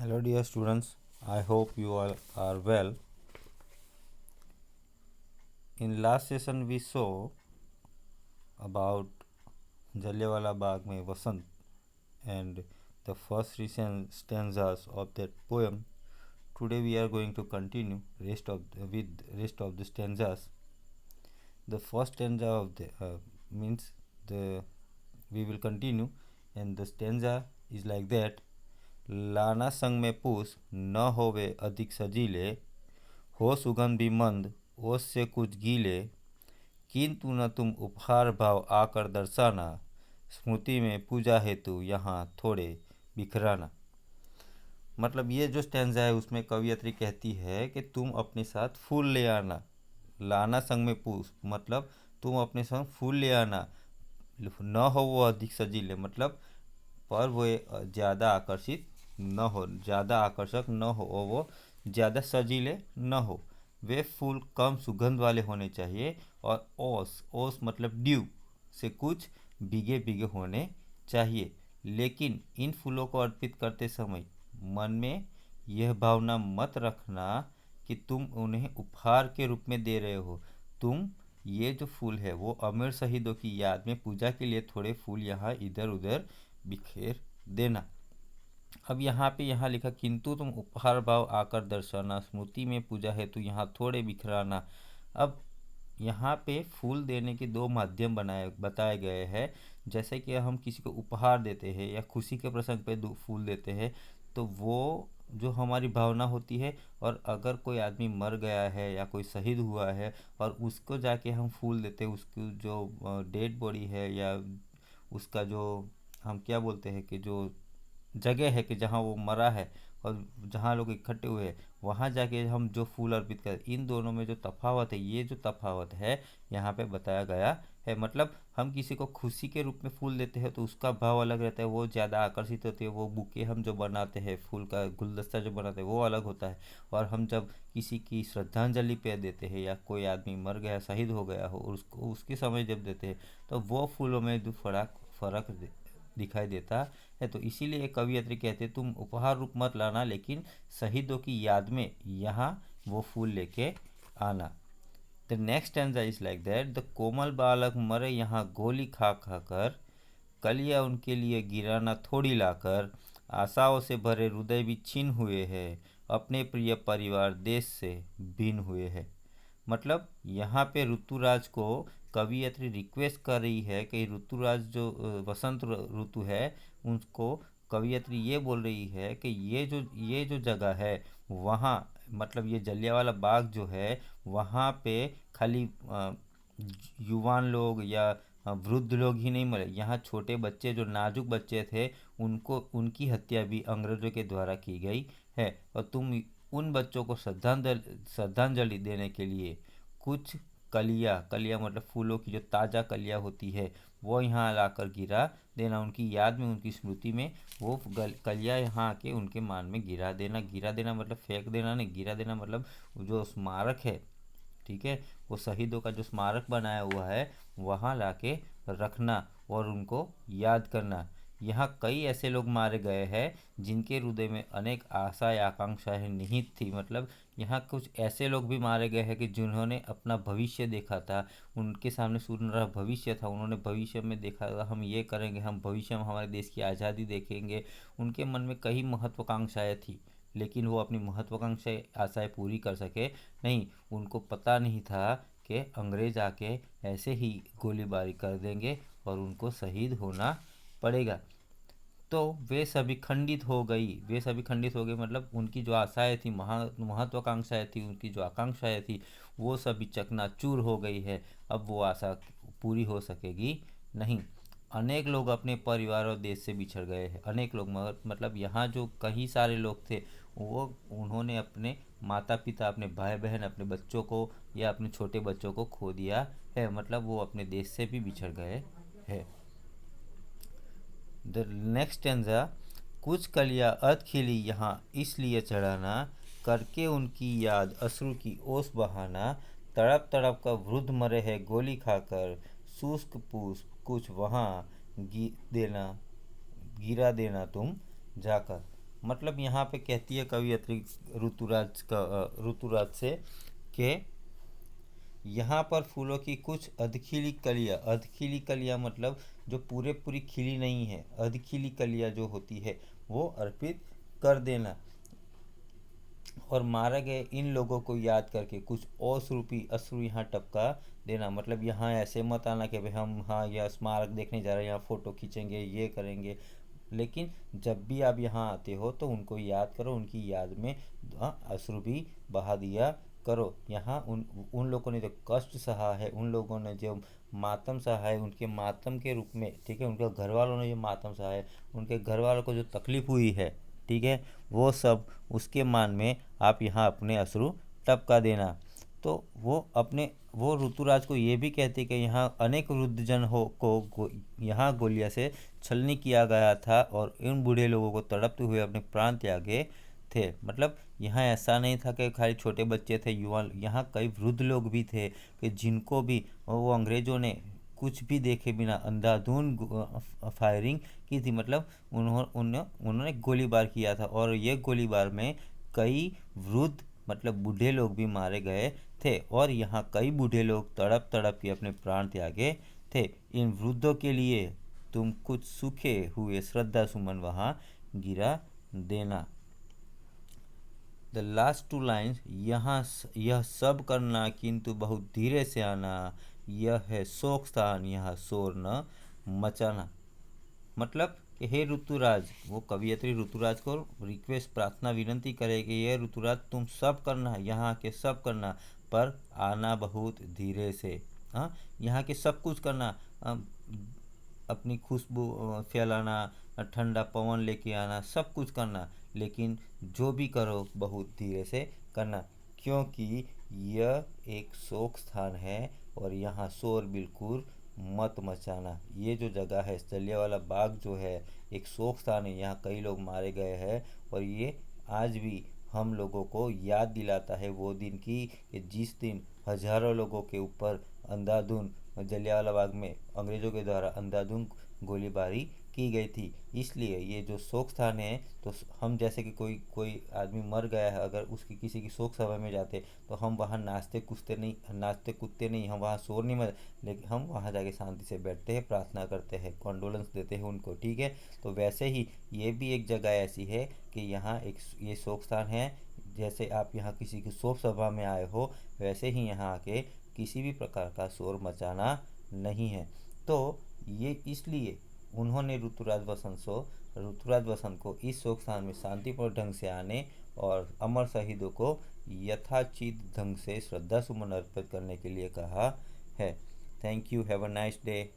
Hello, dear students. I hope you all are well. In last session, we saw about Jallianwala Bagh mein Vasant and the first recent stanzas of that poem. Today, we are going to continue with rest of the stanzas. The first stanza of the means the we will continue, and the stanza is like that. लाना संग में पूस न होवे अधिक सजीले, हो सुगंध भी मंद ओस से कुछ गीले, किंतु न तुम उपहार भाव आकर दर्शाना, स्मृति में पूजा हेतु यहाँ थोड़े बिखराना। मतलब ये जो स्टैंजा है उसमें कवियत्री कहती है कि तुम अपने साथ फूल ले आना। लाना संग में पूछ मतलब तुम अपने संग फूल ले आना, न हो वो अधिक सजीले मतलब पर वो ज़्यादा आकर्षित न हो, ज़्यादा आकर्षक न हो और वो ज़्यादा सजीले न हो। वे फूल कम सुगंध वाले होने चाहिए और ओस ओस मतलब ड्यू से कुछ भीगे भीगे होने चाहिए। लेकिन इन फूलों को अर्पित करते समय मन में यह भावना मत रखना कि तुम उन्हें उपहार के रूप में दे रहे हो। तुम ये जो फूल है वो अमर शहीदों की याद में पूजा के लिए थोड़े फूल यहाँ इधर उधर बिखेर देना। अब यहाँ लिखा किंतु तुम उपहार भाव आकर दर्शाना, स्मृति में पूजा है तो यहाँ थोड़े बिखराना। अब यहाँ पे फूल देने के दो माध्यम बताए गए हैं। जैसे कि हम किसी को उपहार देते हैं या खुशी के प्रसंग पे फूल देते हैं तो वो जो हमारी भावना होती है, और अगर कोई आदमी मर गया है या कोई शहीद हुआ है और उसको जाके हम फूल देते हैं, उसकी जो डेड बॉडी है या उसका जो हम क्या बोलते हैं कि जो जगह है कि जहाँ वो मरा है और जहाँ लोग इकट्ठे हुए हैं वहाँ जाके हम जो फूल अर्पित करें, इन दोनों में जो तफावत है, ये जो तफावत है यहाँ पे बताया गया है। मतलब हम किसी को खुशी के रूप में फूल देते हैं तो उसका भाव अलग रहता है, वो ज़्यादा आकर्षित होती है। वो बुके हम जो बनाते हैं, फूल का गुलदस्ता जो बनाते हैं वो अलग होता है। और हम जब किसी की श्रद्धांजलि पे देते हैं या कोई आदमी मर गया शहीद हो गया हो उसको उसके समय जब देते हैं तो वो फूलों में जो फ़र्क दिखाई देता है। तो इसीलिए कवियत्री कहते तुम उपहार रूप मत लाना, लेकिन शहीदों की याद में यहाँ वो फूल लेके आना। The next stanza is like that. द कोमल बालक मरे यहाँ गोली खा खा कर, कलिया उनके लिए गिराना थोड़ी लाकर, आशाओं से भरे हृदय भी छीन हुए हैं, अपने प्रिय परिवार देश से भिन्न हुए हैं। मतलब यहाँ पे ऋतुराज को कवियत्री रिक्वेस्ट कर रही है कि ऋतुराज जो वसंत ऋतु है उनको कवियत्री ये बोल रही है कि ये जो जगह है वहाँ मतलब ये जलियांवाला बाग जो है वहाँ पे खाली युवान लोग या वृद्ध लोग ही नहीं मरे, यहाँ छोटे बच्चे जो नाजुक बच्चे थे उनको उनकी हत्या भी अंग्रेजों के द्वारा की गई है। और तुम उन बच्चों को श्रद्धांजलि देने के लिए कुछ कलिया कलिया मतलब फूलों की जो ताज़ा कलिया होती है वो यहाँ लाकर गिरा देना, उनकी याद में उनकी स्मृति में वो कलिया यहाँ आके उनके मान में गिरा देना मतलब फेंक देना नहीं, गिरा देना मतलब जो स्मारक है, ठीक है, वो शहीदों का जो स्मारक बनाया हुआ है वहाँ लाके रखना और उनको याद करना। यहाँ कई ऐसे लोग मारे गए हैं जिनके हृदय में अनेक आशाएं आकांक्षाएं निहित थी। मतलब यहाँ कुछ ऐसे लोग भी मारे गए हैं कि जिन्होंने अपना भविष्य देखा था, उनके सामने सुनहरा भविष्य था, उन्होंने भविष्य में देखा था हम ये करेंगे, हम भविष्य में हमारे देश की आज़ादी देखेंगे। उनके मन में कई महत्वाकांक्षाएं थी लेकिन वो अपनी महत्वाकांक्षाएं आशाएं पूरी कर सके नहीं। उनको पता नहीं था कि अंग्रेज आके ऐसे ही गोलीबारी कर देंगे और उनको शहीद होना पड़ेगा। तो वे सभी खंडित हो गई मतलब उनकी जो आशाएं थी, महत्वाकांक्षाएं थी, उनकी जो आकांक्षाएं थी वो सभी चकनाचूर हो गई है। अब वो आशा पूरी हो सकेगी नहीं। अनेक लोग अपने परिवार और देश से बिछड़ गए हैं। अनेक लोग मतलब यहाँ जो कई सारे लोग थे वो उन्होंने अपने माता पिता, अपने भाई बहन, अपने बच्चों को या अपने छोटे बच्चों को खो दिया है। मतलब वो अपने देश से भी बिछड़ गए हैं। The next stanza. कुछ कलियां अर्ध खिली यहाँ इसलिए चढ़ाना, करके उनकी याद अश्रु की ओस बहाना, तड़प तड़प का वृद्ध मरे है गोली खाकर, शुष्क पुष्प कुछ वहाँ देना गिरा देना तुम जाकर। मतलब यहाँ पे कहती है कवियत्री ऋतुराज से कि यहाँ पर फूलों की कुछ अधखिली कलियाँ मतलब जो पूरे पूरी खिली नहीं है, अधखिली कलियाँ जो होती है वो अर्पित कर देना। और मारे गए इन लोगों को याद करके कुछ ओस रूपी अश्रु यहाँ टपका देना। मतलब यहाँ ऐसे मत आना कि भाई हम हाँ यह स्मारक देखने जा रहे हैं, यहाँ फ़ोटो खींचेंगे, ये करेंगे। लेकिन जब भी आप यहाँ आते हो तो उनको याद करो, उनकी याद में अश्रु भी बहा दिया करो। यहाँ उन उन लोगों ने जो कष्ट सहा है, उन लोगों ने जो मातम सहा है, उनके मातम के रूप में, ठीक है, उनके घर वालों ने जो मातम सहा है, उनके घर वालों को जो तकलीफ़ हुई है, ठीक है, वो सब उसके मान में आप यहाँ अपने अश्रु टपका देना। तो वो ऋतुराज को ये भी कहते कि यहाँ अनेक वृद्धजन यहाँ गोलिया से छलनी किया गया था और इन बूढ़े लोगों को तड़पते हुए अपने प्राण त्यागे थे। मतलब यहाँ ऐसा नहीं था कि खाली छोटे बच्चे थे, युवा, यहाँ कई वृद्ध लोग भी थे कि जिनको भी वो अंग्रेज़ों ने कुछ भी देखे बिना अंधाधुंध फायरिंग की थी। मतलब उन्होंने गोलीबार किया था और ये गोलीबार में कई वृद्ध मतलब बूढ़े लोग भी मारे गए थे और यहाँ कई बूढ़े लोग तड़प तड़प के अपने प्राण त्यागे थे। इन वृद्धों के लिए तुम कुछ सूखे हुए श्रद्धा सुमन वहाँ गिरा देना। द लास्ट टू लाइन्स, यह सब करना किंतु बहुत धीरे से आना, यह है शोक स्थान, यहाँ शोर न मचाना। मतलब कि हे ऋतुराज, वो कवियत्री ऋतुराज को रिक्वेस्ट प्रार्थना विनंती करे कि ये ऋतुराज तुम सब करना, यहाँ के सब करना, पर आना बहुत धीरे से। हाँ, यहाँ के सब कुछ करना, अपनी खुशबू फैलाना, ठंडा पवन लेके आना, सब कुछ करना, लेकिन जो भी करो बहुत धीरे से करना, क्योंकि यह एक शोक स्थान है और यहाँ शोर बिल्कुल मत मचाना। ये जो जगह है जलियांवाला बाग जो है एक शोक स्थान है, यहाँ कई लोग मारे गए हैं और ये आज भी हम लोगों को याद दिलाता है वो दिन की कि जिस दिन हजारों लोगों के ऊपर अंधाधुंध जलियांवाला बाग में अंग्रेज़ों के द्वारा अंधाधुंध गोलीबारी की गई थी। इसलिए ये जो शोक स्थान है, तो हम जैसे कि कोई आदमी मर गया है, अगर उसकी किसी की शोक सभा में जाते तो हम वहाँ नाचते कूदते नहीं, हम वहाँ शोर नहीं मच, लेकिन हम वहाँ जाके शांति से बैठते हैं, प्रार्थना करते हैं, कॉन्डोलेंस देते हैं उनको, ठीक है। तो वैसे ही ये भी एक जगह ऐसी है कि यहाँ एक ये शोक स्थान है। जैसे आप यहाँ किसी की शोक सभा में आए हो, वैसे ही यहाँ आके किसी भी प्रकार का शोर मचाना नहीं है। तो ये इसलिए उन्होंने ऋतुराज बसंत को इस शोक स्थान में शांतिपूर्ण ढंग से आने और अमर शहीदों को यथाचित ढंग से श्रद्धा सुमन अर्पित करने के लिए कहा है। Thank you, have a nice day.